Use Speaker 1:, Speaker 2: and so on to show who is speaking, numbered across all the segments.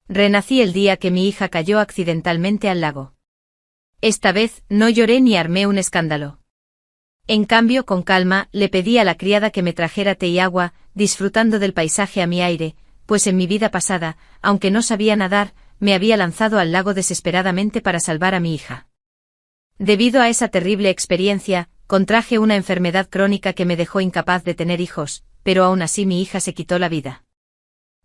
Speaker 1: Renací el día que mi hija cayó accidentalmente al lago. Esta vez, no lloré ni armé un escándalo. En cambio, con calma, le pedí a la criada que me trajera té y agua, disfrutando del paisaje a mi aire, pues en mi vida pasada, aunque no sabía nadar, me había lanzado al lago desesperadamente para salvar a mi hija. Debido a esa terrible experiencia, contraje una enfermedad crónica que me dejó incapaz de tener hijos, pero aún así mi hija se quitó la vida.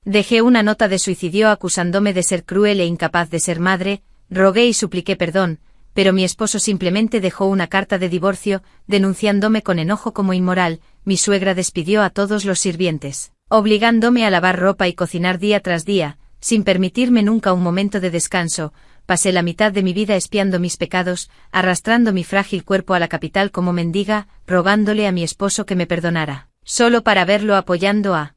Speaker 1: Dejé una nota de suicidio acusándome de ser cruel e incapaz de ser madre, rogué y supliqué perdón, pero mi esposo simplemente dejó una carta de divorcio, denunciándome con enojo como inmoral. Mi suegra despidió a todos los sirvientes, obligándome a lavar ropa y cocinar día tras día, sin permitirme nunca un momento de descanso. Pasé la mitad de mi vida expiando mis pecados, arrastrando mi frágil cuerpo a la capital como mendiga, rogándole a mi esposo que me perdonara, solo para verlo apoyando a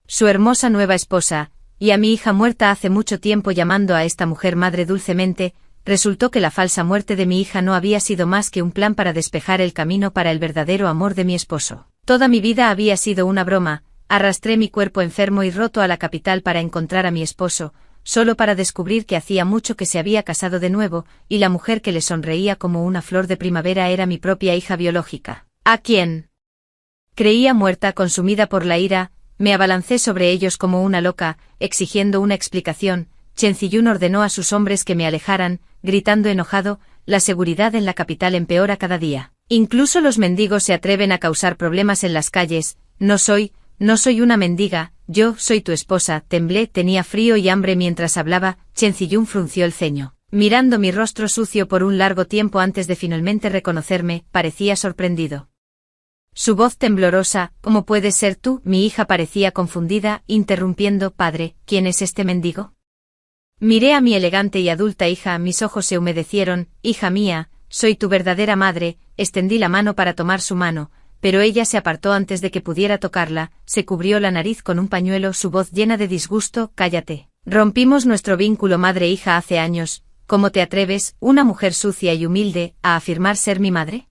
Speaker 1: su hermosa nueva esposa, y a mi hija muerta hace mucho tiempo llamando a esta mujer madre dulcemente. Resultó que la falsa muerte de mi hija no había sido más que un plan para despejar el camino para el verdadero amor de mi esposo. Toda mi vida había sido una broma. Arrastré mi cuerpo enfermo y roto a la capital para encontrar a mi esposo, solo para descubrir que hacía mucho que se había casado de nuevo, y la mujer que le sonreía como una flor de primavera era mi propia hija biológica, a quien creía muerta. Consumida por la ira, me abalancé sobre ellos como una loca, exigiendo una explicación. Chen Ziyun ordenó a sus hombres que me alejaran, gritando enojado: la seguridad en la capital empeora cada día. Incluso los mendigos se atreven a causar problemas en las calles. No soy una mendiga, yo soy tu esposa. Temblé, tenía frío y hambre mientras hablaba. Chen Ziyun frunció el ceño, mirando mi rostro sucio por un largo tiempo antes de finalmente reconocerme. Parecía sorprendido. Su voz temblorosa: ¿cómo puedes ser tú? Mi hija parecía confundida, interrumpiendo: padre, ¿quién es este mendigo? Miré a mi elegante y adulta hija, mis ojos se humedecieron. Hija mía, soy tu verdadera madre. Extendí la mano para tomar su mano, pero ella se apartó antes de que pudiera tocarla. Se cubrió la nariz con un pañuelo, su voz llena de disgusto: cállate. Rompimos nuestro vínculo madre-hija hace años. ¿Cómo te atreves, una mujer sucia y humilde, a afirmar ser mi madre?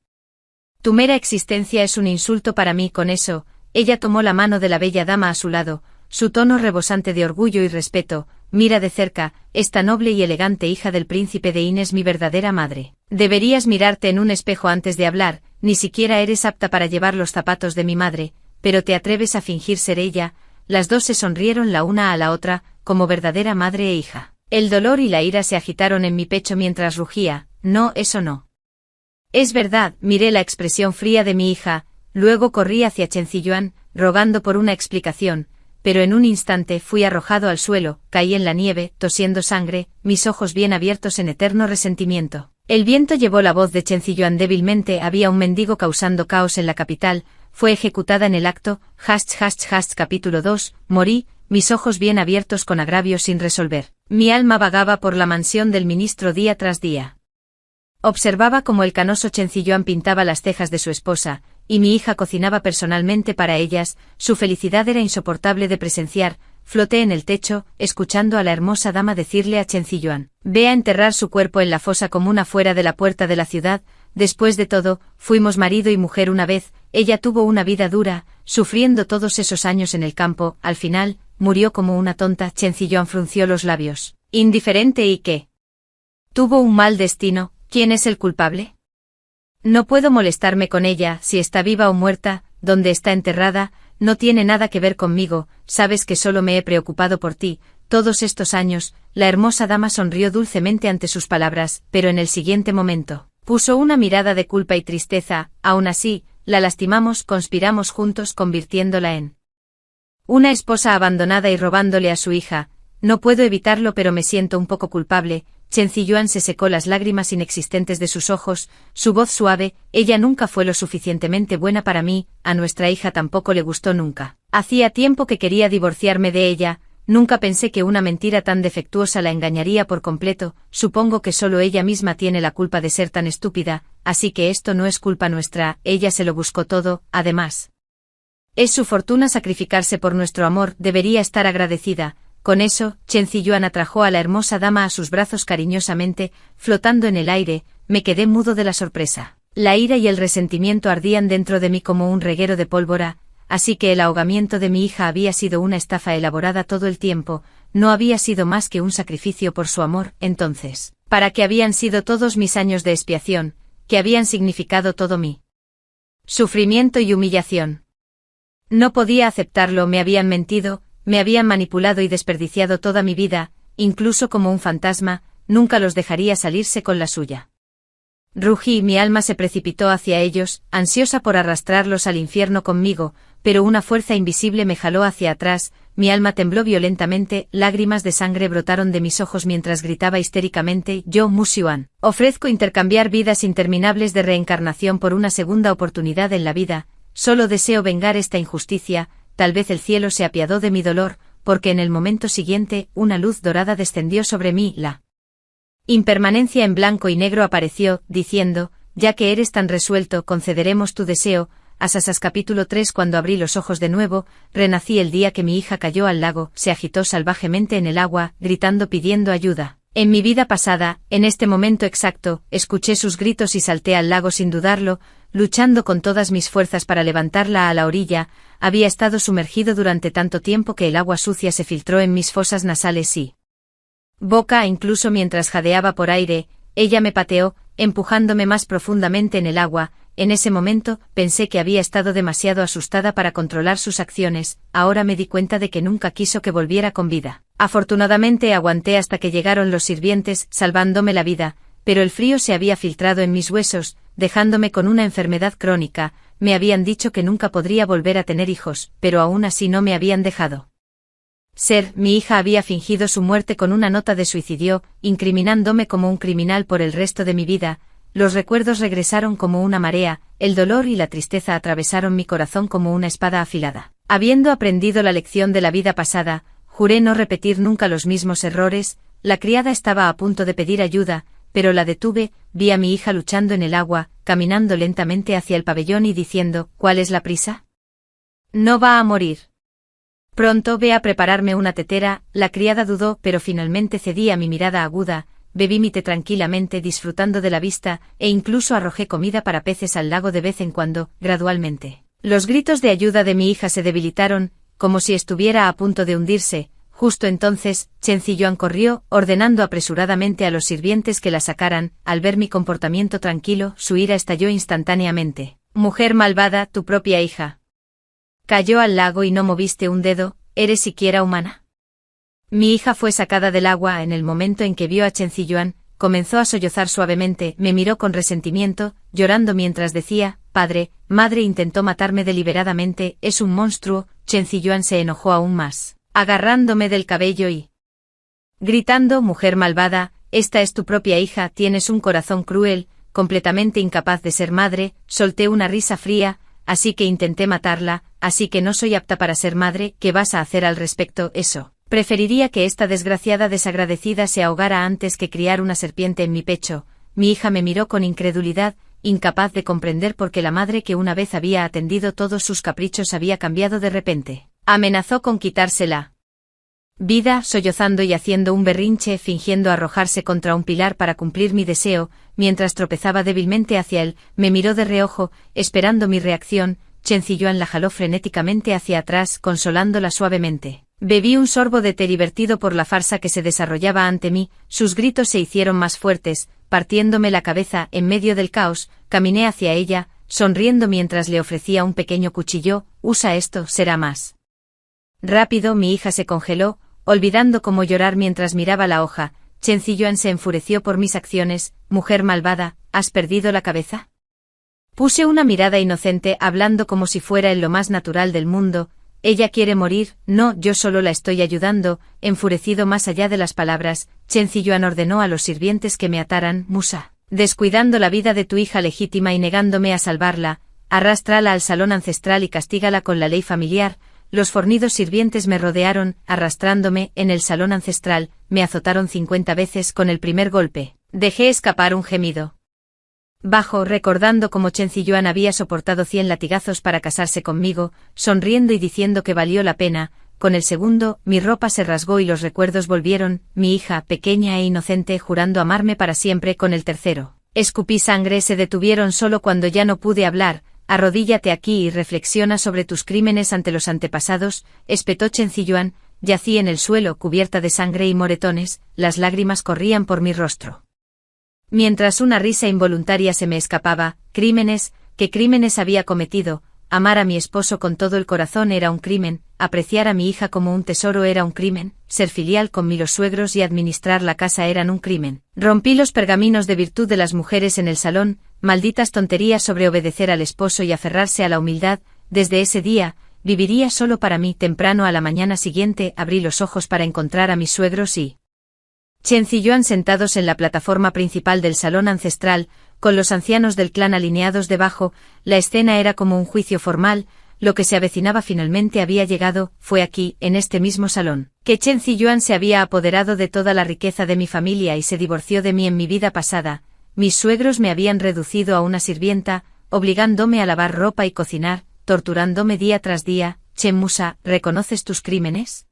Speaker 1: Tu mera existencia es un insulto para mí. Con eso, ella tomó la mano de la bella dama a su lado, su tono rebosante de orgullo y respeto. Mira de cerca, esta noble y elegante hija del príncipe de In es mi verdadera madre. Deberías mirarte en un espejo antes de hablar. Ni siquiera eres apta para llevar los zapatos de mi madre, pero te atreves a fingir ser ella. Las dos se sonrieron la una a la otra, como verdadera madre e hija. El dolor y la ira se agitaron en mi pecho mientras rugía: no, eso no es verdad. Miré la expresión fría de mi hija, luego corrí hacia Chen Ziyuan, rogando por una explicación, pero en un instante fui arrojado al suelo, caí en la nieve, tosiendo sangre, mis ojos bien abiertos en eterno resentimiento. El viento llevó la voz de Chen Ziyuan débilmente: había un mendigo causando caos en la capital, fue ejecutada en el acto. Capítulo 2, morí, mis ojos bien abiertos con agravio sin resolver. Mi alma vagaba por la mansión del ministro día tras día. Observaba cómo el canoso Chen Ziyuan pintaba las cejas de su esposa, y mi hija cocinaba personalmente para ellas. Su felicidad era insoportable de presenciar. Floté en el techo, escuchando a la hermosa dama decirle a Chen Ziyuan: ve a enterrar su cuerpo en la fosa común afuera de la puerta de la ciudad. Después de todo, fuimos marido y mujer una vez. Ella tuvo una vida dura, sufriendo todos esos años en el campo. Al final, murió como una tonta. Chen Ziyuan frunció los labios. Indiferente. ¿Y qué? Tuvo un mal destino. ¿Quién es el culpable? No puedo molestarme con ella. Si está viva o muerta, donde está enterrada, no tiene nada que ver conmigo. Sabes que solo me he preocupado por ti todos estos años. La hermosa dama sonrió dulcemente ante sus palabras, pero en el siguiente momento puso una mirada de culpa y tristeza. Aún así, la lastimamos, conspiramos juntos convirtiéndola en una esposa abandonada y robándole a su hija. No puedo evitarlo, pero me siento un poco culpable. Chen Ziyuan se secó las lágrimas inexistentes de sus ojos, su voz suave: ella nunca fue lo suficientemente buena para mí, a nuestra hija tampoco le gustó nunca. Hacía tiempo que quería divorciarme de ella, nunca pensé que una mentira tan defectuosa la engañaría por completo. Supongo que solo ella misma tiene la culpa de ser tan estúpida, así que esto no es culpa nuestra, ella se lo buscó todo. Además, es su fortuna sacrificarse por nuestro amor, debería estar agradecida. Con eso, Chen Ziyuan atrajo a la hermosa dama a sus brazos cariñosamente, flotando en el aire. Me quedé mudo de la sorpresa. La ira y el resentimiento ardían dentro de mí como un reguero de pólvora, así que el ahogamiento de mi hija había sido una estafa elaborada todo el tiempo. no había sido más que un sacrificio por su amor, entonces, ¿para qué habían sido todos mis años de expiación, que habían significado todo mi sufrimiento y humillación? No podía aceptarlo, me habían mentido, me habían manipulado y desperdiciado toda mi vida, incluso como un fantasma, nunca los dejaría salirse con la suya. Rugí y mi alma se precipitó hacia ellos, ansiosa por arrastrarlos al infierno conmigo, pero una fuerza invisible me jaló hacia atrás, mi alma tembló violentamente, lágrimas de sangre brotaron de mis ojos mientras gritaba histéricamente, yo, Mu Xiuan, ofrezco intercambiar vidas interminables de reencarnación por una segunda oportunidad en la vida, solo deseo vengar esta injusticia, tal vez el cielo se apiadó de mi dolor, porque en el momento siguiente, una luz dorada descendió sobre mí, la impermanencia en blanco y negro apareció, diciendo, ya que eres tan resuelto, concederemos tu deseo. Asasas capítulo 3. Cuando abrí los ojos de nuevo, renací el día que mi hija cayó al lago, se agitó salvajemente en el agua, gritando pidiendo ayuda. En mi vida pasada, en este momento exacto, escuché sus gritos y salté al lago sin dudarlo, luchando con todas mis fuerzas para levantarla a la orilla. Había estado sumergido durante tanto tiempo que el agua sucia se filtró en mis fosas nasales y boca, incluso mientras jadeaba por aire, ella me pateó, empujándome más profundamente en el agua. En ese momento, pensé que había estado demasiado asustada para controlar sus acciones, ahora me di cuenta de que nunca quiso que volviera con vida. Afortunadamente aguanté hasta que llegaron los sirvientes, salvándome la vida, pero el frío se había filtrado en mis huesos, dejándome con una enfermedad crónica. Me habían dicho que nunca podría volver a tener hijos, pero aún así no me habían dejado mi hija había fingido su muerte con una nota de suicidio, incriminándome como un criminal por el resto de mi vida. Los recuerdos regresaron como una marea, el dolor y la tristeza atravesaron mi corazón como una espada afilada. Habiendo aprendido la lección de la vida pasada, juré no repetir nunca los mismos errores. La criada estaba a punto de pedir ayuda, pero la detuve. Vi a mi hija luchando en el agua, caminando lentamente hacia el pabellón y diciendo, ¿cuál es la prisa? No va a morir. Pronto ve a prepararme una tetera. La criada dudó, pero finalmente cedí a mi mirada aguda, bebí mi té tranquilamente disfrutando de la vista, e incluso arrojé comida para peces al lago de vez en cuando. Gradualmente, los gritos de ayuda de mi hija se debilitaron, como si estuviera a punto de hundirse. Justo entonces, Chen Ziyuan corrió, ordenando apresuradamente a los sirvientes que la sacaran. Al ver mi comportamiento tranquilo, su ira estalló instantáneamente. Mujer malvada, tu propia hija cayó al lago y no moviste un dedo, ¿eres siquiera humana? Mi hija fue sacada del agua. En el momento en que vio a Chen Ziyuan, comenzó a sollozar suavemente, me miró con resentimiento, llorando mientras decía, padre, madre intentó matarme deliberadamente, es un monstruo. Chen Ziyuan se enojó aún más, agarrándome del cabello y gritando, mujer malvada, esta es tu propia hija, tienes un corazón cruel, completamente incapaz de ser madre. Solté una risa fría, así que intenté matarla, así que no soy apta para ser madre. ¿Qué vas a hacer al respecto? Eso. Preferiría que esta desgraciada desagradecida se ahogara antes que criar una serpiente en mi pecho. Mi hija me miró con incredulidad, incapaz de comprender por qué la madre que una vez había atendido todos sus caprichos había cambiado de repente. Amenazó con quitársela vida, sollozando y haciendo un berrinche, fingiendo arrojarse contra un pilar para cumplir mi deseo. Mientras tropezaba débilmente hacia él, me miró de reojo, esperando mi reacción. Chen Ziyuan la jaló frenéticamente hacia atrás, consolándola suavemente. Bebí un sorbo de té divertido por la farsa que se desarrollaba ante mí. Sus gritos se hicieron más fuertes, partiéndome la cabeza. En medio del caos, caminé hacia ella, sonriendo mientras le ofrecía un pequeño cuchillo. Usa esto, será más rápido. Mi hija se congeló, olvidando cómo llorar mientras miraba la hoja. Chen Ziyuan se enfureció por mis acciones. Mujer malvada, ¿has perdido la cabeza? Puse una mirada inocente, hablando como si fuera en lo más natural del mundo. Ella quiere morir, no, yo solo la estoy ayudando. Enfurecido más allá de las palabras, Chen Ziyuan ordenó a los sirvientes que me ataran. Musa, descuidando la vida de tu hija legítima y negándome a salvarla, arrástrala al salón ancestral y castígala con la ley familiar. Los fornidos sirvientes me rodearon, arrastrándome. En el salón ancestral, me azotaron 50 veces. Con el primer golpe, dejé escapar un gemido bajo, recordando cómo Chen Ziyuan había soportado 100 latigazos para casarse conmigo, sonriendo y diciendo que valió la pena. Con el segundo, mi ropa se rasgó y los recuerdos volvieron. Mi hija, pequeña e inocente, jurando amarme para siempre. Con el tercero, escupí sangre. Se detuvieron solo cuando ya no pude hablar. Arrodíllate aquí y reflexiona sobre tus crímenes ante los antepasados, espetó Chen Ziyuan. yací en el suelo cubierta de sangre y moretones, las lágrimas corrían por mi rostro. Mientras una risa involuntaria se me escapaba, crímenes, ¿qué crímenes había cometido? Amar a mi esposo con todo el corazón era un crimen, apreciar a mi hija como un tesoro era un crimen, ser filial con mis suegros y administrar la casa eran un crimen. Rompí los pergaminos de virtud de las mujeres en el salón, malditas tonterías sobre obedecer al esposo y aferrarse a la humildad. Desde ese día, viviría solo para mí. Temprano a la mañana siguiente abrí los ojos para encontrar a mis suegros y Chen Ziyuan sentados en la plataforma principal del salón ancestral, con los ancianos del clan alineados debajo. La escena era como un juicio formal, lo que se avecinaba finalmente había llegado. Fue aquí, en este mismo salón, que Chen Ziyuan se había apoderado de toda la riqueza de mi familia y se divorció de mí en mi vida pasada. Mis suegros me habían reducido a una sirvienta, obligándome a lavar ropa y cocinar, torturándome día tras día. Chen Musa, ¿reconoces tus crímenes?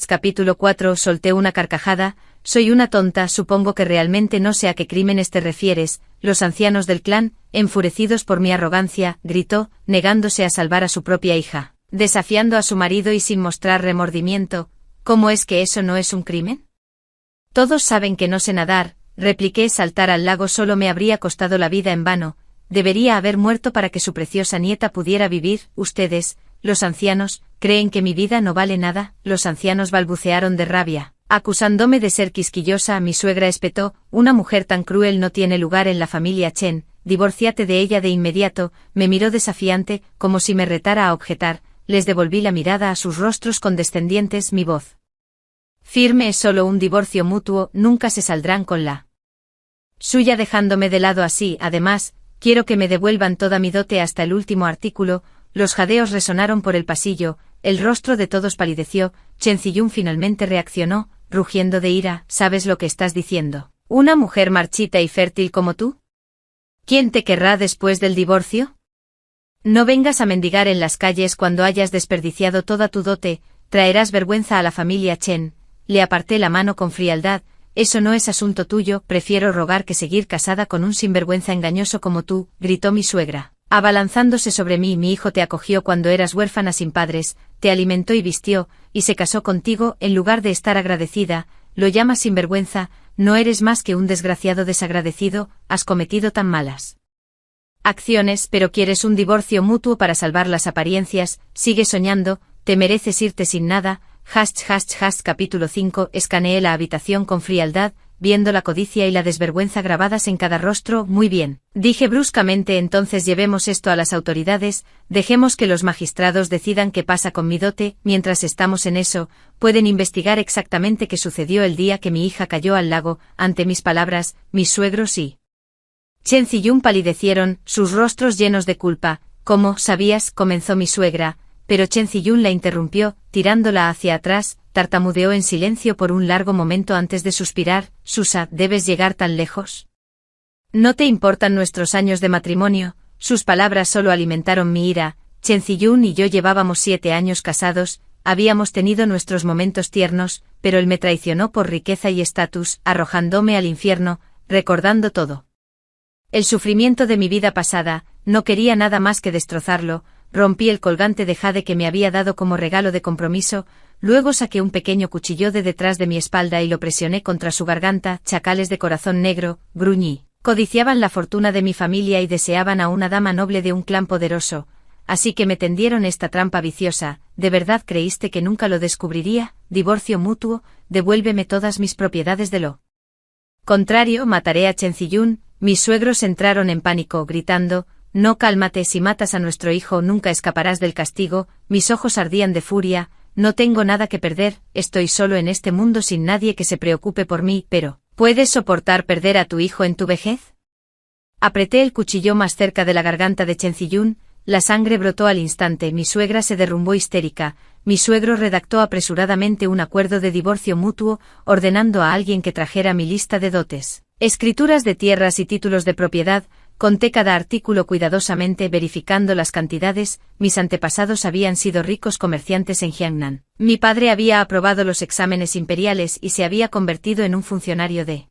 Speaker 1: Capítulo 4. Solté una carcajada. Soy una tonta, supongo que realmente no sé a qué crímenes te refieres. Los ancianos del clan, enfurecidos por mi arrogancia, gritó, negándose a salvar a su propia hija, desafiando a su marido y sin mostrar remordimiento. ¿Cómo es que eso no es un crimen? Todos saben que no sé nadar, repliqué. Saltar al lago solo me habría costado la vida en vano. Debería haber muerto para que su preciosa nieta pudiera vivir. Ustedes, los ancianos, ¿creen que mi vida no vale nada? Los ancianos balbucearon de rabia, acusándome de ser quisquillosa. Mi suegra espetó, una mujer tan cruel no tiene lugar en la familia Chen, divórciate de ella de inmediato. Me miró desafiante, como si me retara a objetar. Les devolví la mirada a sus rostros condescendientes. Mi voz firme: es solo un divorcio mutuo, nunca se saldrán con la suya dejándome de lado así. Además, quiero que me devuelvan toda mi dote hasta el último artículo. Los jadeos resonaron por el pasillo, el rostro de todos palideció. Chen Ziyun finalmente reaccionó, rugiendo de ira. ¿Sabes lo que estás diciendo? ¿Una mujer marchita y fértil como tú? ¿Quién te querrá después del divorcio? No vengas a mendigar en las calles cuando hayas desperdiciado toda tu dote, traerás vergüenza a la familia Chen. Le aparté la mano con frialdad. Eso no es asunto tuyo, prefiero rogar que seguir casada con un sinvergüenza engañoso como tú, gritó mi suegra, abalanzándose sobre mí. Mi hijo te acogió cuando eras huérfana sin padres, te alimentó y vistió, y se casó contigo. En lugar de estar agradecida, lo llamas sinvergüenza. No eres más que un desgraciado desagradecido, has cometido tan malas acciones, pero quieres un divorcio mutuo para salvar las apariencias. Sigue soñando, te mereces irte sin nada. Capítulo 5. Escaneé la habitación con frialdad, viendo la codicia y la desvergüenza grabadas en cada rostro. Muy bien, dije bruscamente, entonces llevemos esto a las autoridades, dejemos que los magistrados decidan qué pasa con mi dote. Mientras estamos en eso, pueden investigar exactamente qué sucedió el día que mi hija cayó al lago. Ante mis palabras, mis suegros y Chen Ziyun palidecieron, sus rostros llenos de culpa. ¿Cómo sabías? Comenzó mi suegra, pero Chen Ziyun la interrumpió, tirándola hacia atrás. Tartamudeó en silencio por un largo momento antes de suspirar. Susa, ¿debes llegar tan lejos? ¿No te importan nuestros años de matrimonio? Sus palabras solo alimentaron mi ira. Chen Ziyun y yo llevábamos 7 años casados, habíamos tenido nuestros momentos tiernos, pero él me traicionó por riqueza y estatus, arrojándome al infierno, recordando todo el sufrimiento de mi vida pasada. No quería nada más que destrozarlo. Rompí el colgante de jade que me había dado como regalo de compromiso, luego saqué un pequeño cuchillo de detrás de mi espalda y lo presioné contra su garganta. Chacales de corazón negro, gruñí. Codiciaban la fortuna de mi familia y deseaban a una dama noble de un clan poderoso, así que me tendieron esta trampa viciosa. ¿De verdad creíste que nunca lo descubriría? Divorcio mutuo, devuélveme todas mis propiedades, de lo contrario mataré a Chen Ziyun. Mis suegros entraron en pánico, gritando, no, cálmate, si matas a nuestro hijo nunca escaparás del castigo. Mis ojos ardían de furia. No tengo nada que perder, estoy solo en este mundo sin nadie que se preocupe por mí. Pero, ¿puedes soportar perder a tu hijo en tu vejez? Apreté el cuchillo más cerca de la garganta de Chen Ziyun, la sangre brotó al instante. Mi suegra se derrumbó histérica. Mi suegro redactó apresuradamente un acuerdo de divorcio mutuo, ordenando a alguien que trajera mi lista de dotes, escrituras de tierras y títulos de propiedad. Conté cada artículo cuidadosamente, verificando las cantidades. Mis antepasados habían sido ricos comerciantes en Jiangnan. Mi padre había aprobado los exámenes imperiales y se había convertido en un funcionario de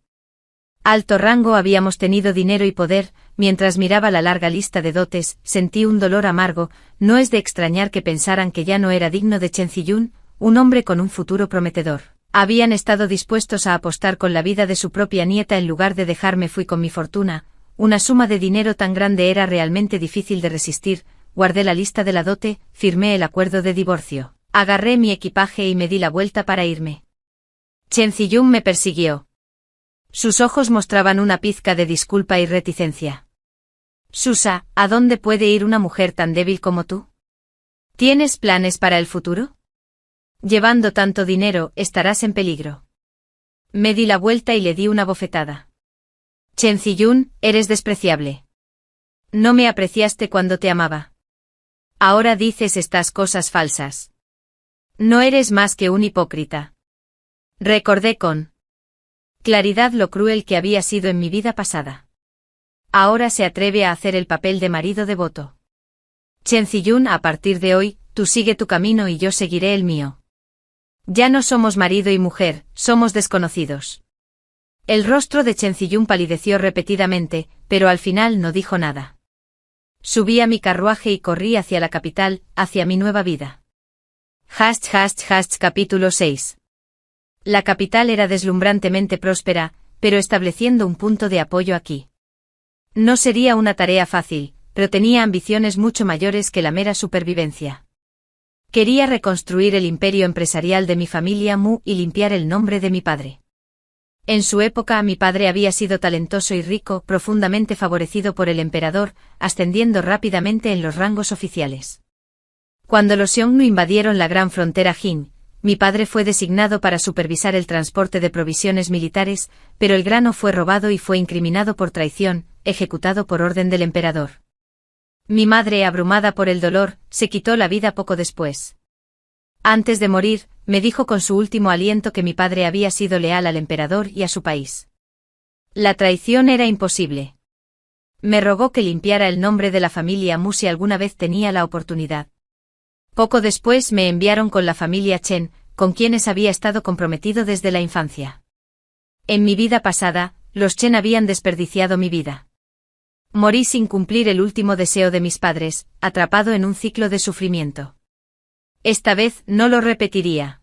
Speaker 1: Alto rango, habíamos tenido dinero y poder. Mientras miraba la larga lista de dotes, sentí un dolor amargo. No es de extrañar que pensaran que ya no era digno de Chen Ziyun, un hombre con un futuro prometedor. Habían estado dispuestos a apostar con la vida de su propia nieta en lugar de dejarme. Fui con mi fortuna. Una suma de dinero tan grande era realmente difícil de resistir. Guardé la lista de la dote, firmé el acuerdo de divorcio. Agarré mi equipaje y me di la vuelta para irme. Chen Ziyun me persiguió. Sus ojos mostraban una pizca de disculpa y reticencia. Susa, ¿a dónde puede ir una mujer tan débil como tú? ¿Tienes planes para el futuro? Llevando tanto dinero, estarás en peligro. Me di la vuelta y le di una bofetada. Chen Ziyun, eres despreciable. No me apreciaste cuando te amaba. Ahora dices estas cosas falsas. No eres más que un hipócrita. Recordé con claridad lo cruel que había sido en mi vida pasada. Ahora se atreve a hacer el papel de marido devoto. Chen Ziyun, a partir de hoy, tú sigue tu camino y yo seguiré el mío. Ya no somos marido y mujer, somos desconocidos. El rostro de Chen Ziyun palideció repetidamente, pero al final no dijo nada. Subí a mi carruaje y corrí hacia la capital, hacia mi nueva vida. Capítulo 6. La capital era deslumbrantemente próspera, pero estableciendo un punto de apoyo aquí. No sería una tarea fácil, pero tenía ambiciones mucho mayores que la mera supervivencia. Quería reconstruir el imperio empresarial de mi familia Mu y limpiar el nombre de mi padre. En su época mi padre había sido talentoso y rico, profundamente favorecido por el emperador, ascendiendo rápidamente en los rangos oficiales. Cuando los Xiongnu invadieron la gran frontera Jin, mi padre fue designado para supervisar el transporte de provisiones militares, pero el grano fue robado y fue incriminado por traición, ejecutado por orden del emperador. Mi madre, abrumada por el dolor, se quitó la vida poco después. Antes de morir, me dijo con su último aliento que mi padre había sido leal al emperador y a su país. La traición era imposible. Me rogó que limpiara el nombre de la familia Mu si alguna vez tenía la oportunidad. Poco después me enviaron con la familia Chen, con quienes había estado comprometido desde la infancia. En mi vida pasada, los Chen habían desperdiciado mi vida. Morí sin cumplir el último deseo de mis padres, atrapado en un ciclo de sufrimiento. Esta vez no lo repetiría.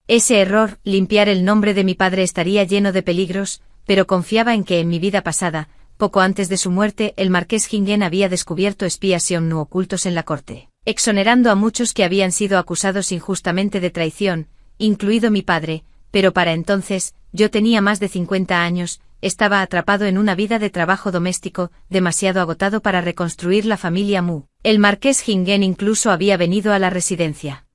Speaker 1: Ese error, limpiar el nombre de mi padre, estaría lleno de peligros, pero confiaba en que en mi vida pasada, poco antes de su muerte, el marqués Jingen había descubierto espías Xiongnu ocultos en la corte, exonerando a muchos que habían sido acusados injustamente de traición, incluido mi padre, pero para entonces, yo tenía más de 50 años, estaba atrapado en una vida de trabajo doméstico, demasiado agotado para reconstruir la familia Mu. El marqués Jingen incluso había venido a la residencia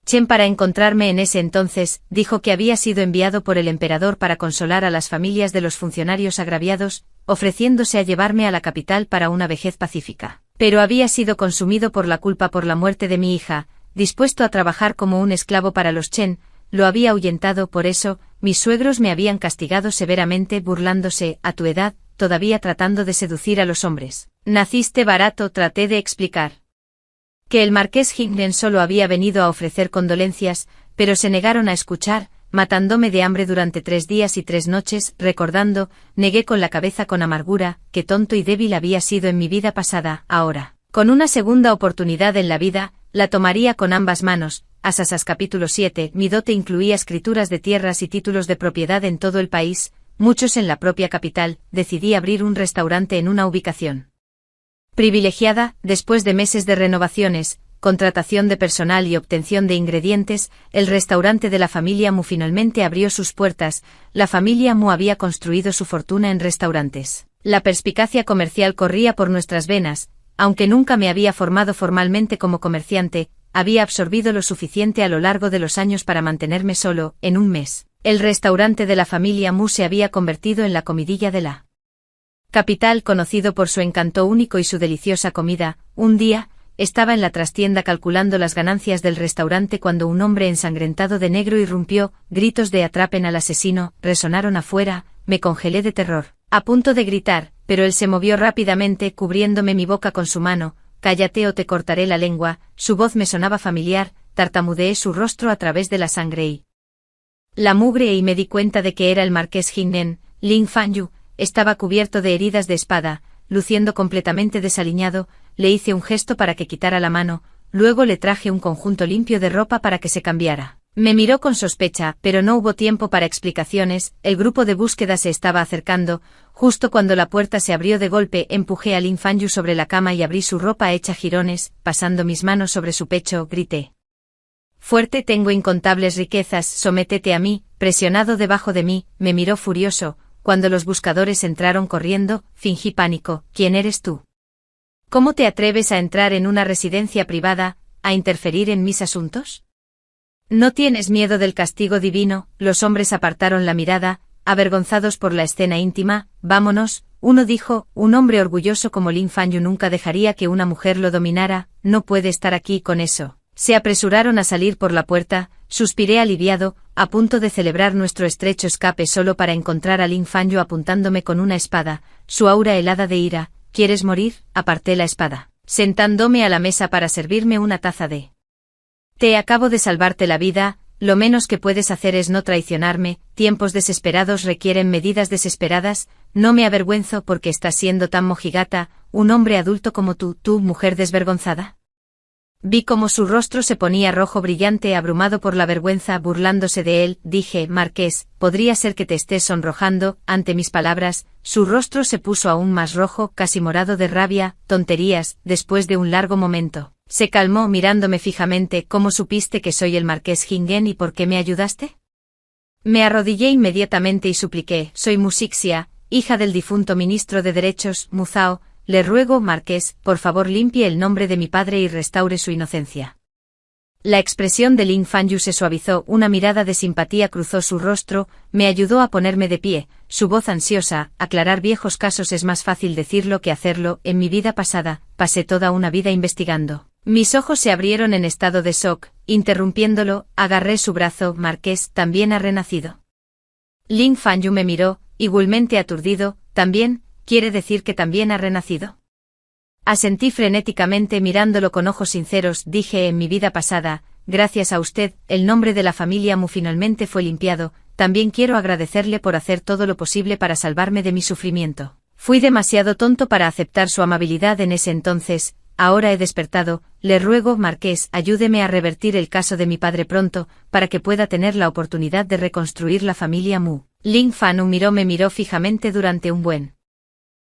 Speaker 1: Chen para encontrarme en ese entonces, dijo que había sido enviado por el emperador para consolar a las familias de los funcionarios agraviados, ofreciéndose a llevarme a la capital para una vejez pacífica. Pero había sido consumido por la culpa por la muerte de mi hija, dispuesto a trabajar como un esclavo para los Chen, lo había ahuyentado. Por eso, mis suegros me habían castigado severamente burlándose, a tu edad, todavía tratando de seducir a los hombres. Naciste barato, traté de explicar. Que el marqués Jingen solo había venido a ofrecer condolencias, pero se negaron a escuchar, matándome de hambre durante 3 días y 3 noches, recordando, negué con la cabeza con amargura, que tonto y débil había sido en mi vida pasada. Ahora, con una segunda oportunidad en la vida, la tomaría con ambas manos. Capítulo 7. Mi dote incluía escrituras de tierras y títulos de propiedad en todo el país, muchos en la propia capital. Decidí abrir un restaurante en una ubicación privilegiada. Después de meses de renovaciones, contratación de personal y obtención de ingredientes, el restaurante de la familia Mu finalmente abrió sus puertas. La familia Mu había construido su fortuna en restaurantes. La perspicacia comercial corría por nuestras venas, aunque nunca me había formado formalmente como comerciante, había absorbido lo suficiente a lo largo de los años para mantenerme solo. En un mes, el restaurante de la familia Mu se había convertido en la comidilla de la capital, conocido por su encanto único y su deliciosa comida. Un día, estaba en la trastienda calculando las ganancias del restaurante cuando un hombre ensangrentado de negro irrumpió. Gritos de "atrapen al asesino" resonaron afuera. Me congelé de terror, a punto de gritar, pero él se movió rápidamente, cubriéndome mi boca con su mano. Cállate o te cortaré la lengua. Su voz me sonaba familiar, tartamudeé su rostro a través de la sangre y la mugre y me di cuenta de que era el marqués Jingen. Lin Fanyu, estaba cubierto de heridas de espada, luciendo completamente desaliñado. Le hice un gesto para que quitara la mano, luego le traje un conjunto limpio de ropa para que se cambiara. Me miró con sospecha, pero no hubo tiempo para explicaciones. El grupo de búsqueda se estaba acercando. Justo cuando la puerta se abrió de golpe, empujé a Lin Fanyu sobre la cama y abrí su ropa hecha jirones. Pasando mis manos sobre su pecho, grité: «Fuerte, tengo incontables riquezas, sométete a mí». Presionado debajo de mí, me miró furioso. Cuando los buscadores entraron corriendo, fingí pánico. «¿Quién eres tú? ¿Cómo te atreves a entrar en una residencia privada, a interferir en mis asuntos? ¿No tienes miedo del castigo divino?». Los hombres apartaron la mirada, avergonzados por la escena íntima. «Vámonos», uno dijo. Un hombre orgulloso como Lin Fanyu nunca dejaría que una mujer lo dominara. «No puede estar aquí con eso». Se apresuraron a salir por la puerta. Suspiré aliviado, a punto de celebrar nuestro estrecho escape solo para encontrar a Lin Fanyu apuntándome con una espada, su aura helada de ira. «¿Quieres morir?». Aparté la espada, sentándome a la mesa para servirme una taza de té. «Acabo de salvarte la vida, lo menos que puedes hacer es no traicionarme». Tiempos desesperados requieren medidas desesperadas. No me avergüenzo porque estás siendo tan mojigata, un hombre adulto como tú, mujer desvergonzada. Vi cómo su rostro se ponía rojo brillante, abrumado por la vergüenza. Burlándose de él, dije: «Marqués, podría ser que te estés sonrojando». Ante mis palabras, su rostro se puso aún más rojo, casi morado de rabia. «Tonterías». Después de un largo momento, se calmó mirándome fijamente. «¿Cómo supiste que soy el marqués Jingen y por qué me ayudaste?». Me arrodillé inmediatamente y supliqué: «Soy Musixia, hija del difunto ministro de Derechos, Muzao. Le ruego, marqués, por favor limpie el nombre de mi padre y restaure su inocencia». La expresión de Lin Fanyu se suavizó, una mirada de simpatía cruzó su rostro, me ayudó a ponerme de pie, su voz ansiosa: «Aclarar viejos casos es más fácil decirlo que hacerlo. En mi vida pasada, pasé toda una vida investigando». Mis ojos se abrieron en estado de shock. Interrumpiéndolo, agarré su brazo: «Marqués, ¿también ha renacido?». Lin Fanyu me miró, igualmente aturdido. «¿También? ¿Quiere decir que también ha renacido?». Asentí frenéticamente mirándolo con ojos sinceros. Dije: «En mi vida pasada, gracias a usted, el nombre de la familia Mu finalmente fue limpiado. También quiero agradecerle por hacer todo lo posible para salvarme de mi sufrimiento. Fui demasiado tonto para aceptar su amabilidad en ese entonces. Ahora he despertado. Le ruego, marqués, ayúdeme a revertir el caso de mi padre pronto, para que pueda tener la oportunidad de reconstruir la familia Mu». Lin Fanyu me miró fijamente durante un buen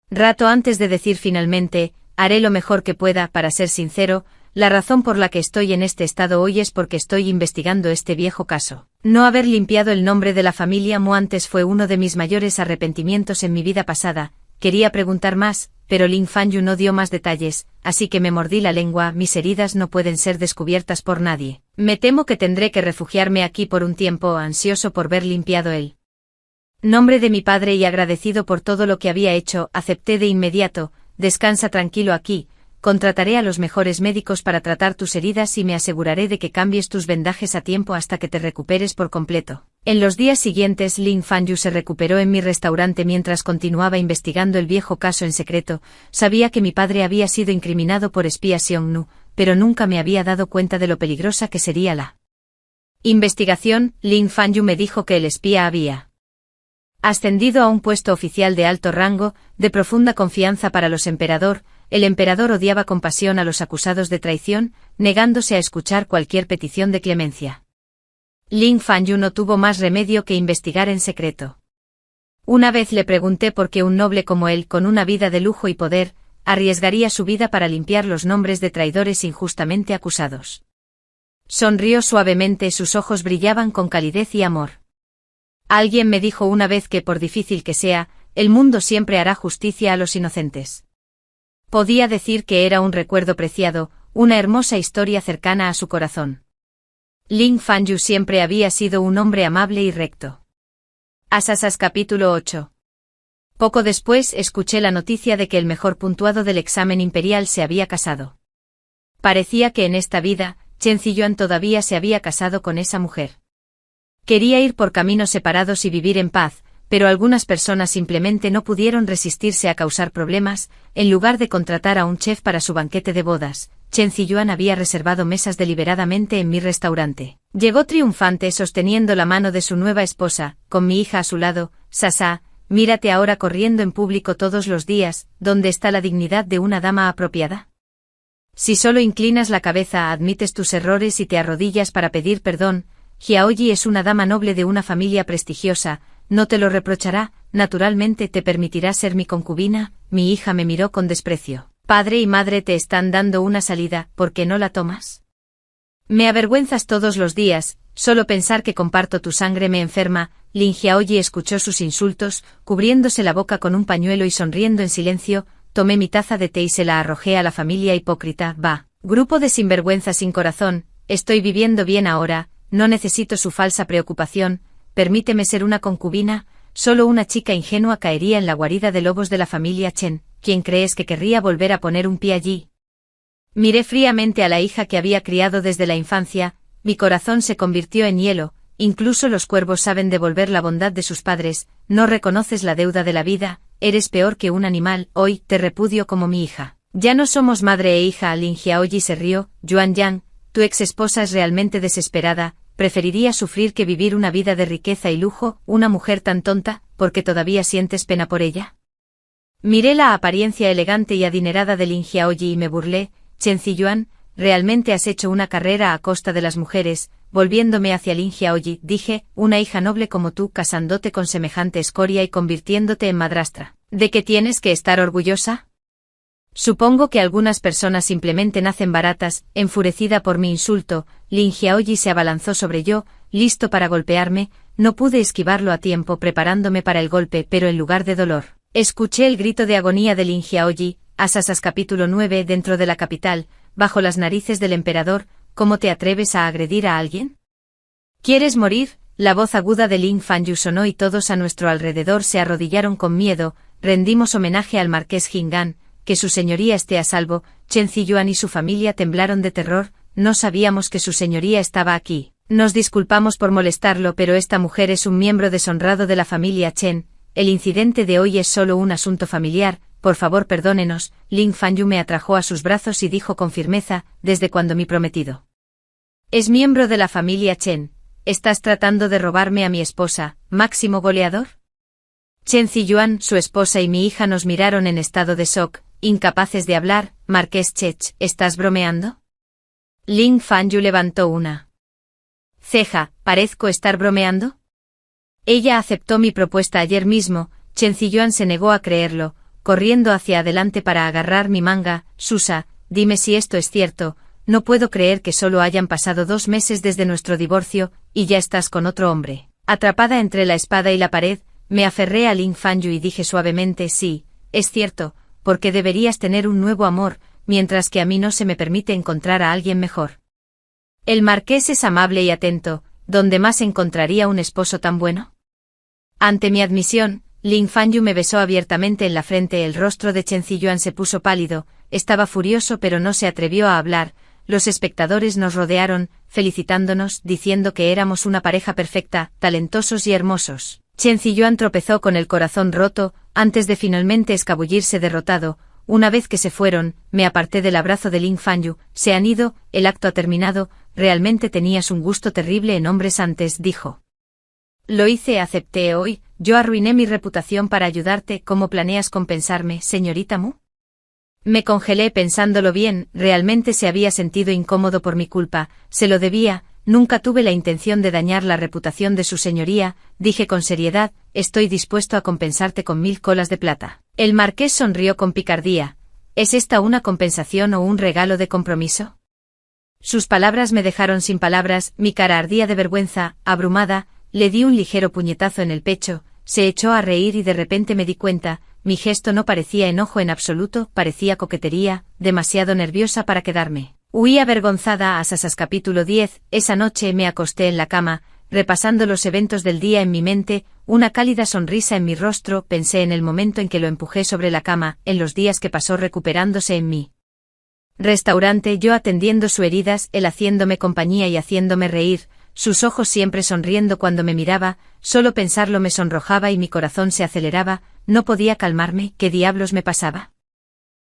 Speaker 1: rato antes de decir finalmente: «Haré lo mejor que pueda. Para ser sincero, la razón por la que estoy en este estado hoy es porque estoy investigando este viejo caso. No haber limpiado el nombre de la familia Mu antes fue uno de mis mayores arrepentimientos en mi vida pasada». Quería preguntar más, pero Lin Fanyu no dio más detalles, así que me mordí la lengua. «Mis heridas no pueden ser descubiertas por nadie. Me temo que tendré que refugiarme aquí por un tiempo». Ansioso por ver limpiado el nombre de mi padre y agradecido por todo lo que había hecho, acepté de inmediato: «Descansa tranquilo aquí, contrataré a los mejores médicos para tratar tus heridas y me aseguraré de que cambies tus vendajes a tiempo hasta que te recuperes por completo». En los días siguientes Lin Fanyu se recuperó en mi restaurante mientras continuaba investigando el viejo caso en secreto. Sabía que mi padre había sido incriminado por espía Xiongnu, pero nunca me había dado cuenta de lo peligrosa que sería la investigación. Lin Fanyu me dijo que el espía había ascendido a un puesto oficial de alto rango, de profunda confianza para los emperador. El emperador odiaba con pasión a los acusados de traición, negándose a escuchar cualquier petición de clemencia. Lin Fanyu no tuvo más remedio que investigar en secreto. Una vez le pregunté por qué un noble como él, con una vida de lujo y poder, arriesgaría su vida para limpiar los nombres de traidores injustamente acusados. Sonrió suavemente, sus ojos brillaban con calidez y amor. «Alguien me dijo una vez que, por difícil que sea, el mundo siempre hará justicia a los inocentes». Podía decir que era un recuerdo preciado, una hermosa historia cercana a su corazón. Lin Fanyu siempre había sido un hombre amable y recto. Asasas capítulo 8. Poco después escuché la noticia de que el mejor puntuado del examen imperial se había casado. Parecía que en esta vida, Chen Ziyuan todavía se había casado con esa mujer. Quería ir por caminos separados y vivir en paz, pero algunas personas simplemente no pudieron resistirse a causar problemas. En lugar de contratar a un chef para su banquete de bodas, Chen Ziyuan había reservado mesas deliberadamente en mi restaurante. Llegó triunfante sosteniendo la mano de su nueva esposa, con mi hija a su lado. «Sasa, mírate ahora corriendo en público todos los días, ¿dónde está la dignidad de una dama apropiada? Si solo inclinas la cabeza, admites tus errores y te arrodillas para pedir perdón, Hyaoji es una dama noble de una familia prestigiosa, no te lo reprochará, naturalmente te permitirá ser mi concubina. Mi hija me miró con desprecio. Padre y madre te están dando una salida, ¿por qué no la tomas? Me avergüenzas todos los días, solo pensar que comparto tu sangre me enferma. Lin Hyaoji escuchó sus insultos, cubriéndose la boca con un pañuelo y sonriendo en silencio. Tomé mi taza de té y se la arrojé a la familia hipócrita. Va, grupo de sinvergüenzas sin corazón, estoy viviendo bien ahora, no necesito su falsa preocupación, permíteme ser una concubina. Solo una chica ingenua caería en la guarida de lobos de la familia Chen. ¿Quién crees que querría volver a poner un pie allí? Miré fríamente a la hija que había criado desde la infancia, mi corazón se convirtió en hielo. Incluso los cuervos saben devolver la bondad de sus padres. No reconoces la deuda de la vida, eres peor que un animal. Hoy te repudio como mi hija. Ya no somos madre e hija. Lin Hyaoji se rió. Yuan Yang, tu ex esposa es realmente desesperada, preferiría sufrir que vivir una vida de riqueza y lujo. Una mujer tan tonta, ¿por qué todavía sientes pena por ella? Miré la apariencia elegante y adinerada de Lin Hyaoji y me burlé. Chen Ziyuan, realmente has hecho una carrera a costa de las mujeres. Volviéndome hacia Lin Hyaoji, dije, una hija noble como tú casándote con semejante escoria y convirtiéndote en madrastra. ¿De qué tienes que estar orgullosa? Supongo que algunas personas simplemente nacen baratas. Enfurecida por mi insulto, Lin Hyaoji se abalanzó sobre yo, listo para golpearme. No pude esquivarlo a tiempo preparándome para el golpe, pero en lugar de dolor, escuché el grito de agonía de Lin Hyaoji. Asasas capítulo 9. Dentro de la capital, bajo las narices del emperador, ¿cómo te atreves a agredir a alguien? ¿Quieres morir? La voz aguda de Lin Fanyu sonó y todos a nuestro alrededor se arrodillaron con miedo. Rendimos homenaje al marqués Jingan, que su señoría esté a salvo. Chen Ziyuan y su familia temblaron de terror. No sabíamos que su señoría estaba aquí. Nos disculpamos por molestarlo, pero esta mujer es un miembro deshonrado de la familia Chen. El incidente de hoy es solo un asunto familiar. Por favor, perdónenos. Lin Fanyu me atrajo a sus brazos y dijo con firmeza, ¿desde cuando mi prometido es miembro de la familia Chen? ¿Estás tratando de robarme a mi esposa, máximo goleador? Chen Ziyuan, su esposa y mi hija nos miraron en estado de shock, incapaces de hablar. Marqués Chech, ¿estás bromeando? Lin Fanyu levantó una ceja, ¿parezco estar bromeando? Ella aceptó mi propuesta ayer mismo. Chen Ziyuan se negó a creerlo, corriendo hacia adelante para agarrar mi manga. Susa, dime si esto es cierto, no puedo creer que solo hayan pasado 2 meses desde nuestro divorcio, y ya estás con otro hombre. Atrapada entre la espada y la pared, me aferré a Lin Fanyu y dije suavemente, sí, es cierto, porque deberías tener un nuevo amor, mientras que a mí no se me permite encontrar a alguien mejor. El marqués es amable y atento, ¿dónde más encontraría un esposo tan bueno? Ante mi admisión, Lin Fanyu me besó abiertamente en la frente. El rostro de Chen Ziyuan se puso pálido, estaba furioso pero no se atrevió a hablar. Los espectadores nos rodearon, felicitándonos, diciendo que éramos una pareja perfecta, talentosos y hermosos. Chen Ziyuan tropezó con el corazón roto, antes de finalmente escabullirse derrotado. Una vez que se fueron, me aparté del abrazo de Lin Fanyu. Se han ido, el acto ha terminado. Realmente tenías un gusto terrible en hombres antes, dijo. Lo hice, acepté hoy. Yo arruiné mi reputación para ayudarte. ¿Cómo planeas compensarme, señorita Mu? Me congelé pensándolo bien. Realmente se había sentido incómodo por mi culpa. Se lo debía. Nunca tuve la intención de dañar la reputación de su señoría. Dije con seriedad, estoy dispuesto a compensarte con 1000 colas de plata. El marqués sonrió con picardía. ¿Es esta una compensación o un regalo de compromiso? Sus palabras me dejaron sin palabras. Mi cara ardía de vergüenza. Abrumada, le di un ligero puñetazo en el pecho. Se echó a reír y de repente me di cuenta. Mi gesto no parecía enojo en absoluto, parecía coquetería, demasiado nerviosa para quedarme. Huí avergonzada. Asasas capítulo 10. Esa noche me acosté en la cama, repasando los eventos del día en mi mente, una cálida sonrisa en mi rostro. Pensé en el momento en que lo empujé sobre la cama, en los días que pasó recuperándose en mi restaurante, yo atendiendo sus heridas, él haciéndome compañía y haciéndome reír, sus ojos siempre sonriendo cuando me miraba. Solo pensarlo me sonrojaba y mi corazón se aceleraba. No podía calmarme. ¿Qué diablos me pasaba?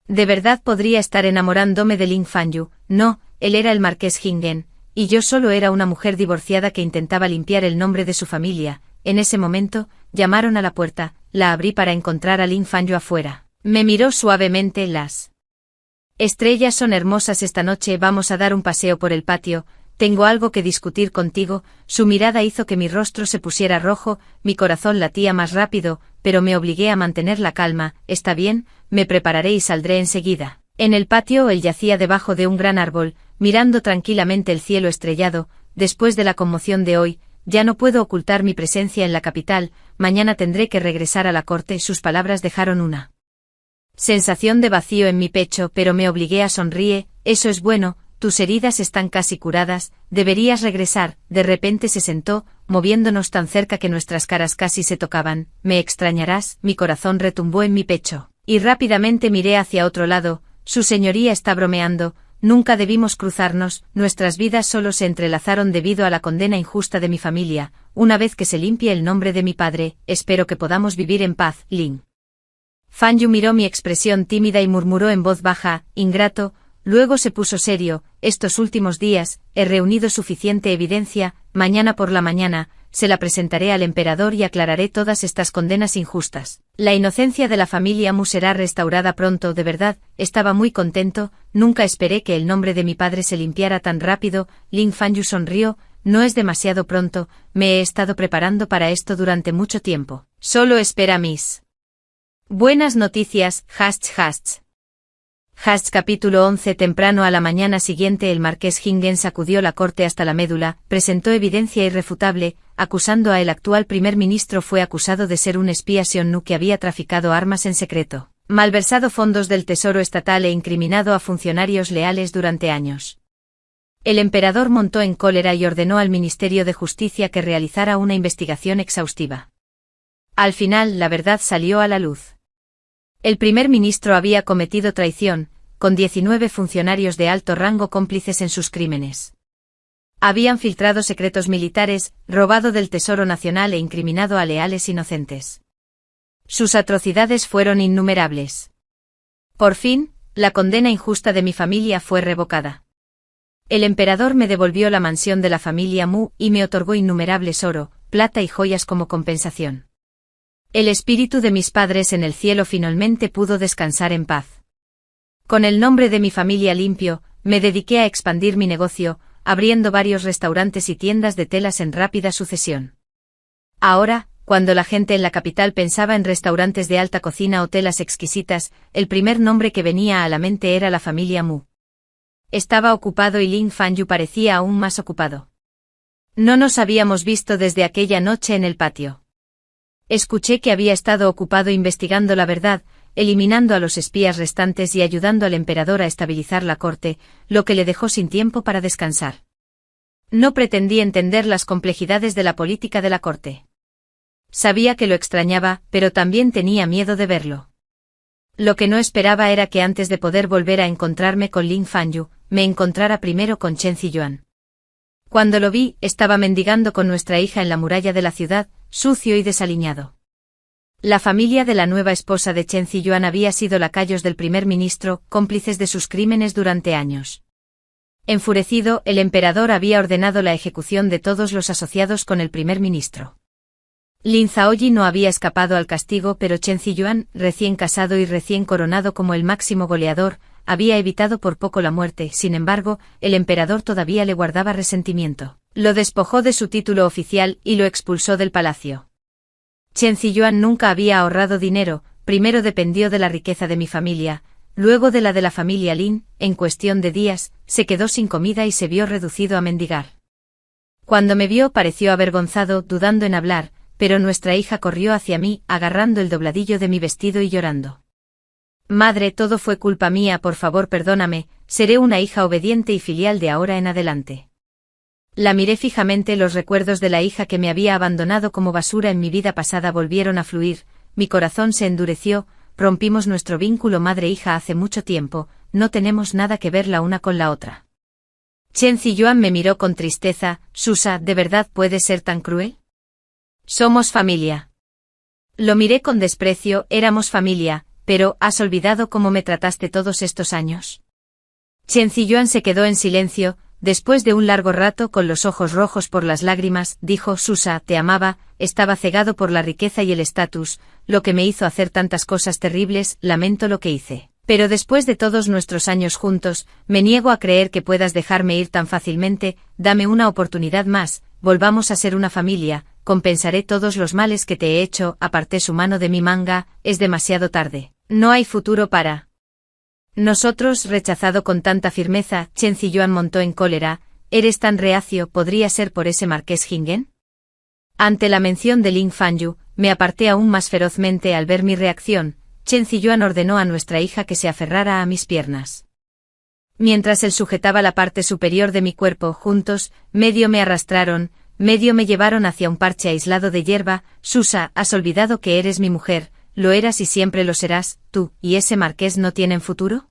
Speaker 1: ¿De verdad podría estar enamorándome de Lin Fanyu? No, él era el marqués Jingan, y yo solo era una mujer divorciada que intentaba limpiar el nombre de su familia. En ese momento, llamaron a la puerta. la abrí para encontrar a Lin Fanyu afuera. Me miró suavemente. Las estrellas son hermosas esta noche, vamos a dar un paseo por el patio, tengo algo que discutir contigo. Su mirada hizo que mi rostro se pusiera rojo, mi corazón latía más rápido, pero me obligué a mantener la calma. Está bien, me prepararé y saldré enseguida. En el patio él yacía debajo de un gran árbol, mirando tranquilamente el cielo estrellado. Después de la conmoción de hoy, ya no puedo ocultar mi presencia en la capital, mañana tendré que regresar a la corte. Sus palabras dejaron una sensación de vacío en mi pecho, pero me obligué a sonreír. Eso es bueno, tus heridas están casi curadas, deberías regresar. De repente se sentó, moviéndonos tan cerca que nuestras caras casi se tocaban. Me extrañarás, mi corazón retumbó en mi pecho, y rápidamente miré hacia otro lado. Su señoría está bromeando, nunca debimos cruzarnos, nuestras vidas solo se entrelazaron debido a la condena injusta de mi familia. Una vez que se limpie el nombre de mi padre, espero que podamos vivir en paz. Lin Fanyu miró mi expresión tímida y murmuró en voz baja, ingrato. Luego se puso serio, estos últimos días, he reunido suficiente evidencia, mañana por la mañana, se la presentaré al emperador y aclararé todas estas condenas injustas. La inocencia de la familia Mu será restaurada pronto. De verdad, estaba muy contento, nunca esperé que el nombre de mi padre se limpiara tan rápido. Lin Fanyu sonrió, no es demasiado pronto, me he estado preparando para esto durante mucho tiempo. Solo espera mis buenas noticias. Capítulo 11. Temprano a la mañana siguiente el marqués Hingen sacudió la corte hasta la médula, presentó evidencia irrefutable, acusando a el actual primer ministro. Fue acusado de ser un espía Seonnu que había traficado armas en secreto, malversado fondos del tesoro estatal e incriminado a funcionarios leales durante años. El emperador montó en cólera y ordenó al Ministerio de Justicia que realizara una investigación exhaustiva. Al final la verdad salió a la luz. El primer ministro había cometido traición, con 19 funcionarios de alto rango cómplices en sus crímenes. Habían filtrado secretos militares, robado del Tesoro Nacional e incriminado a leales inocentes. Sus atrocidades fueron innumerables. Por fin, la condena injusta de mi familia fue revocada. El emperador me devolvió la mansión de la familia Mu y me otorgó innumerables oro, plata y joyas como compensación. El espíritu de mis padres en el cielo finalmente pudo descansar en paz. Con el nombre de mi familia limpio, me dediqué a expandir mi negocio, abriendo varios restaurantes y tiendas de telas en rápida sucesión. Ahora, cuando la gente en la capital pensaba en restaurantes de alta cocina o telas exquisitas, el primer nombre que venía a la mente era la familia Mu. Estaba ocupado y Lin Fanyu parecía aún más ocupado. No nos habíamos visto desde aquella noche en el patio. Escuché que había estado ocupado investigando la verdad, eliminando a los espías restantes y ayudando al emperador a estabilizar la corte, lo que le dejó sin tiempo para descansar. No pretendí entender las complejidades de la política de la corte. Sabía que lo extrañaba, pero también tenía miedo de verlo. Lo que no esperaba era que antes de poder volver a encontrarme con Lin Fanyu, me encontrara primero con Chen Ziyuan. Cuando lo vi, estaba mendigando con nuestra hija en la muralla de la ciudad, sucio y desaliñado. La familia de la nueva esposa de Chen Ziyuan había sido lacayos del primer ministro, cómplices de sus crímenes durante años. Enfurecido, el emperador había ordenado la ejecución de todos los asociados con el primer ministro. Lin Zaoyi no había escapado al castigo, pero Chen Ziyuan, recién casado y recién coronado como el máximo goleador, había evitado por poco la muerte. Sin embargo, el emperador todavía le guardaba resentimiento. Lo despojó de su título oficial y lo expulsó del palacio. Chen Ziyuan nunca había ahorrado dinero, primero dependió de la riqueza de mi familia, luego de la familia Lin. En cuestión de días, se quedó sin comida y se vio reducido a mendigar. Cuando me vio pareció avergonzado, dudando en hablar, pero nuestra hija corrió hacia mí, agarrando el dobladillo de mi vestido y llorando. Madre, todo fue culpa mía, por favor perdóname, seré una hija obediente y filial de ahora en adelante. La miré fijamente, los recuerdos de la hija que me había abandonado como basura en mi vida pasada volvieron a fluir, mi corazón se endureció, rompimos nuestro vínculo madre-hija hace mucho tiempo, no tenemos nada que ver la una con la otra. Chen Ziyuan me miró con tristeza, Susa, ¿de verdad puedes ser tan cruel? Somos familia. Lo miré con desprecio, éramos familia, pero ¿has olvidado cómo me trataste todos estos años? Chen Ziyuan se quedó en silencio, después de un largo rato con los ojos rojos por las lágrimas, dijo: Susa, te amaba, estaba cegado por la riqueza y el estatus, lo que me hizo hacer tantas cosas terribles, lamento lo que hice. Pero después de todos nuestros años juntos, me niego a creer que puedas dejarme ir tan fácilmente, dame una oportunidad más, volvamos a ser una familia, compensaré todos los males que te he hecho. Aparté su mano de mi manga, es demasiado tarde. No hay futuro para nosotros, rechazado con tanta firmeza. Chen Ziyuan montó en cólera. ¿Eres tan reacio? ¿Podría ser por ese marqués Jingen? Ante la mención de Lin Fanyu, me aparté aún más ferozmente. Al ver mi reacción, Chen Ziyuan ordenó a nuestra hija que se aferrara a mis piernas. Mientras él sujetaba la parte superior de mi cuerpo, juntos, medio me arrastraron, medio me llevaron hacia un parche aislado de hierba. Susa, has olvidado que eres mi mujer, lo eras y siempre lo serás. ¿Tú y ese marqués no tienen futuro?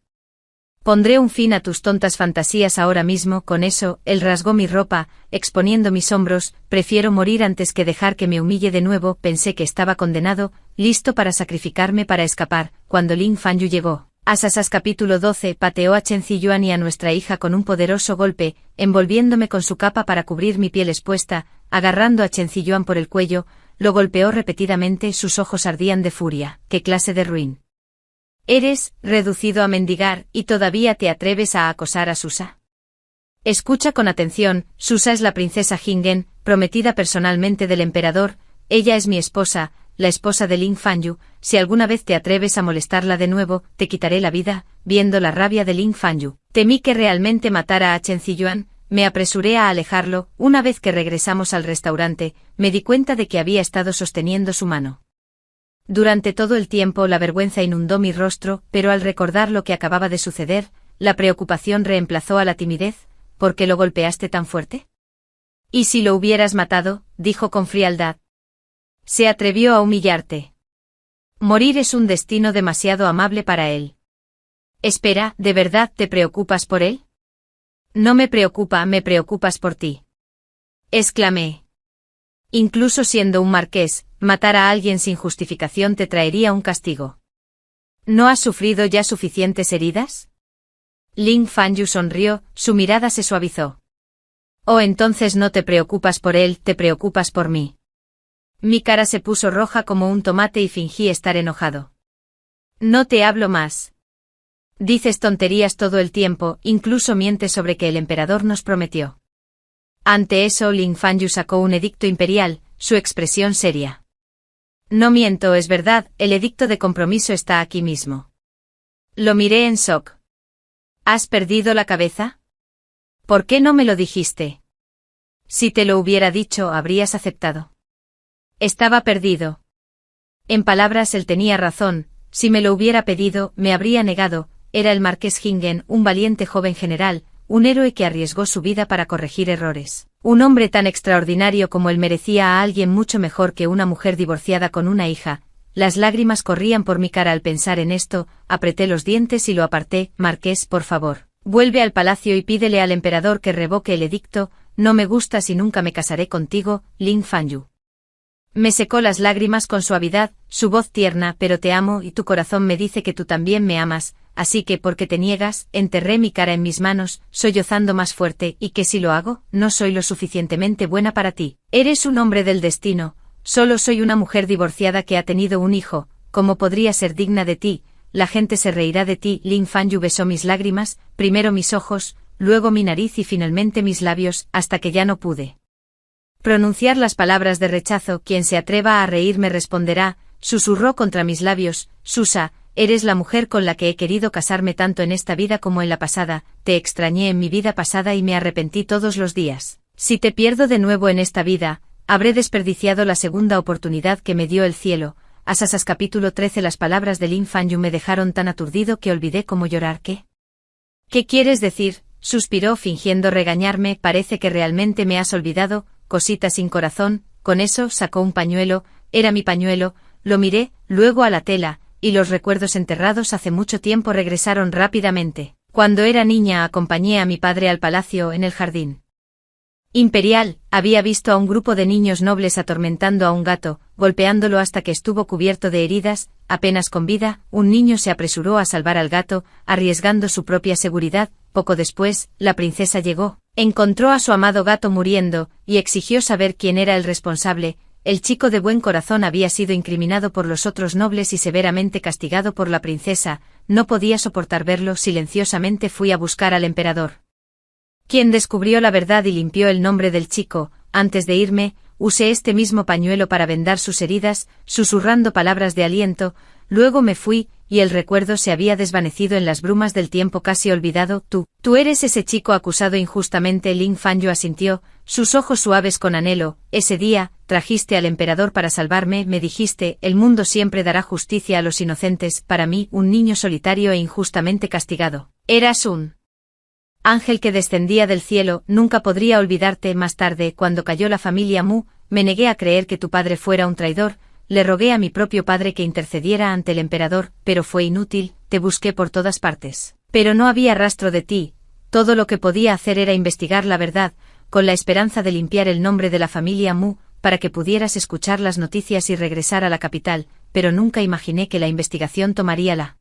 Speaker 1: Pondré un fin a tus tontas fantasías ahora mismo. Con eso, él rasgó mi ropa, exponiendo mis hombros. Prefiero morir antes que dejar que me humille de nuevo. Pensé que estaba condenado, listo para sacrificarme para escapar, cuando Lin Fanyu llegó. Asasas capítulo 12. Pateó a Chen Ziyuan y a nuestra hija con un poderoso golpe, envolviéndome con su capa para cubrir mi piel expuesta, agarrando a Chen Ziyuan por el cuello, lo golpeó repetidamente. Sus ojos ardían de furia. ¿Qué clase de ruin eres, reducido a mendigar, y todavía te atreves a acosar a Susa? Escucha con atención, Susa es la princesa Jingen, prometida personalmente del emperador, ella es mi esposa, la esposa de Lin Fanyu. Si alguna vez te atreves a molestarla de nuevo, te quitaré la vida. Viendo la rabia de Lin Fanyu, temí que realmente matara a Chen Ziyuan, me apresuré a alejarlo. Una vez que regresamos al restaurante, me di cuenta de que había estado sosteniendo su mano. Durante todo el tiempo la vergüenza inundó mi rostro, pero al recordar lo que acababa de suceder, la preocupación reemplazó a la timidez. ¿Por qué lo golpeaste tan fuerte? ¿Y si lo hubieras matado?, dijo con frialdad. Se atrevió a humillarte. Morir es un destino demasiado amable para él. Espera, ¿de verdad te preocupas por él? No me preocupa, me preocupas por ti. Exclamé. Incluso siendo un marqués, matar a alguien sin justificación te traería un castigo. ¿No has sufrido ya suficientes heridas? Lin Fanyu sonrió, su mirada se suavizó. Oh, entonces no te preocupas por él, te preocupas por mí. Mi cara se puso roja como un tomate y fingí estar enojado. No te hablo más. Dices tonterías todo el tiempo, incluso mientes sobre que el emperador nos prometió. Ante eso Lin Fanyu sacó un edicto imperial, su expresión seria. No miento, es verdad, el edicto de compromiso está aquí mismo. Lo miré en shock. ¿Has perdido la cabeza? ¿Por qué no me lo dijiste? Si te lo hubiera dicho, habrías aceptado. Estaba perdido. En palabras él tenía razón, si me lo hubiera pedido, me habría negado. Era el marqués Jingen, un valiente joven general, un héroe que arriesgó su vida para corregir errores. Un hombre tan extraordinario como él merecía a alguien mucho mejor que una mujer divorciada con una hija. Las lágrimas corrían por mi cara al pensar en esto, apreté los dientes y lo aparté. Marqués, por favor, vuelve al palacio y pídele al emperador que revoque el edicto. No me gustas y nunca me casaré contigo, Lin Fanyu. Me secó las lágrimas con suavidad, su voz tierna. Pero te amo y tu corazón me dice que tú también me amas. Así que, ¿por qué te niegas? Enterré mi cara en mis manos, sollozando más fuerte. ¿Y qué si lo hago? No soy lo suficientemente buena para ti. Eres un hombre del destino. Solo soy una mujer divorciada que ha tenido un hijo. ¿Cómo podría ser digna de ti? La gente se reirá de ti. Lin Fanyu besó mis lágrimas, primero mis ojos, luego mi nariz y finalmente mis labios, hasta que ya no pude pronunciar las palabras de rechazo. Quien se atreva a reír me responderá, susurró contra mis labios. Susa, eres la mujer con la que he querido casarme tanto en esta vida como en la pasada. Te extrañé en mi vida pasada y me arrepentí todos los días. Si te pierdo de nuevo en esta vida, habré desperdiciado la segunda oportunidad que me dio el cielo. Asasas capítulo 13. Las palabras de Lin Fanyu me dejaron tan aturdido que olvidé cómo llorar. ¿Qué quieres decir? Suspiró fingiendo regañarme. Parece que realmente me has olvidado, cosita sin corazón. Con eso sacó un pañuelo, era mi pañuelo, lo miré, luego a la tela, y los recuerdos enterrados hace mucho tiempo regresaron rápidamente. Cuando era niña acompañé a mi padre al palacio. En el jardín imperial, había visto a un grupo de niños nobles atormentando a un gato, golpeándolo hasta que estuvo cubierto de heridas. Apenas con vida, un niño se apresuró a salvar al gato, arriesgando su propia seguridad. Poco después, la princesa llegó. Encontró a su amado gato muriendo, y exigió saber quién era el responsable. El chico de buen corazón había sido incriminado por los otros nobles y severamente castigado por la princesa. No podía soportar verlo. Silenciosamente fui a buscar al emperador, quien descubrió la verdad y limpió el nombre del chico. Antes de irme, usé este mismo pañuelo para vendar sus heridas, susurrando palabras de aliento. Luego me fui, y el recuerdo se había desvanecido en las brumas del tiempo casi olvidado. Tú eres ese chico acusado injustamente. Lin Fanyu asintió, sus ojos suaves con anhelo. Ese día, trajiste al emperador para salvarme. Me dijiste, el mundo siempre dará justicia a los inocentes. Para mí, un niño solitario e injustamente castigado, eras un ángel que descendía del cielo. Nunca podría olvidarte. Más tarde, cuando cayó la familia Mu, me negué a creer que tu padre fuera un traidor. Le rogué a mi propio padre que intercediera ante el emperador, pero fue inútil. Te busqué por todas partes, pero no había rastro de ti. Todo lo que podía hacer era investigar la verdad, con la esperanza de limpiar el nombre de la familia Mu, para que pudieras escuchar las noticias y regresar a la capital, pero nunca imaginé que la investigación tomaría la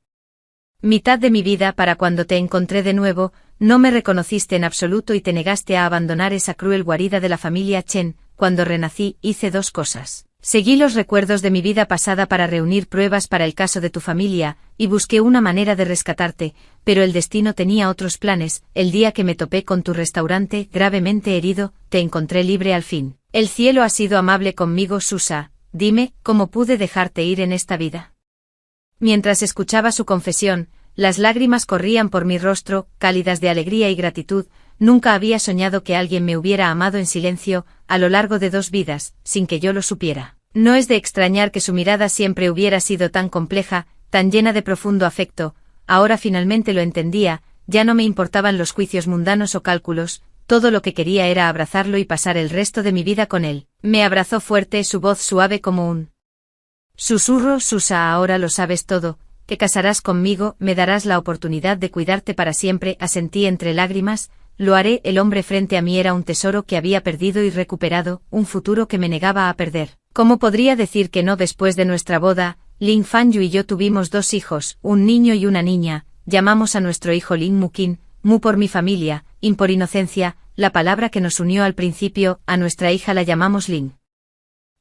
Speaker 1: mitad de mi vida. Para cuando te encontré de nuevo, no me reconociste en absoluto y te negaste a abandonar esa cruel guarida de la familia Chen. Cuando renací, hice dos cosas. Seguí los recuerdos de mi vida pasada para reunir pruebas para el caso de tu familia, y busqué una manera de rescatarte, pero el destino tenía otros planes. El día que me topé con tu restaurante, gravemente herido, te encontré libre al fin. El cielo ha sido amable conmigo. Susa, dime, ¿cómo pude dejarte ir en esta vida? Mientras escuchaba su confesión, las lágrimas corrían por mi rostro, cálidas de alegría y gratitud. Nunca había soñado que alguien me hubiera amado en silencio, a lo largo de 2 vidas, sin que yo lo supiera. No es de extrañar que su mirada siempre hubiera sido tan compleja, tan llena de profundo afecto. Ahora finalmente lo entendía, ya no me importaban los juicios mundanos o cálculos, todo lo que quería era abrazarlo y pasar el resto de mi vida con él. Me abrazó fuerte, su voz suave como un susurro. Susa, ahora lo sabes todo, te casarás conmigo, me darás la oportunidad de cuidarte para siempre. Asentí entre lágrimas. Lo haré. El hombre frente a mí era un tesoro que había perdido y recuperado, un futuro que me negaba a perder. ¿Cómo podría decir que no después de nuestra boda? Lin Fanyu y yo tuvimos 2 hijos, un niño y una niña. Llamamos a nuestro hijo Lin Mukin, Mu por mi familia, In por inocencia, la palabra que nos unió al principio. A nuestra hija la llamamos Lin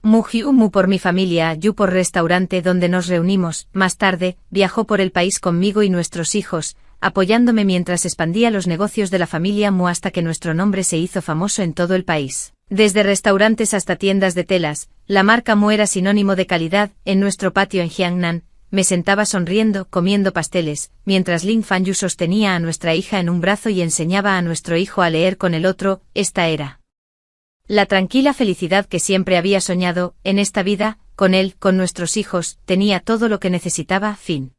Speaker 1: Mu-Hyu, Mu por mi familia, Yu por restaurante donde nos reunimos. Más tarde, viajó por el país conmigo y nuestros hijos, apoyándome mientras expandía los negocios de la familia Mu hasta que nuestro nombre se hizo famoso en todo el país. Desde restaurantes hasta tiendas de telas, la marca Mu era sinónimo de calidad. En nuestro patio en Jiangnan, me sentaba sonriendo, comiendo pasteles, mientras Lin Fanyu sostenía a nuestra hija en un brazo y enseñaba a nuestro hijo a leer con el otro. Esta era la tranquila felicidad que siempre había soñado. En esta vida, con él, con nuestros hijos, tenía todo lo que necesitaba. Fin.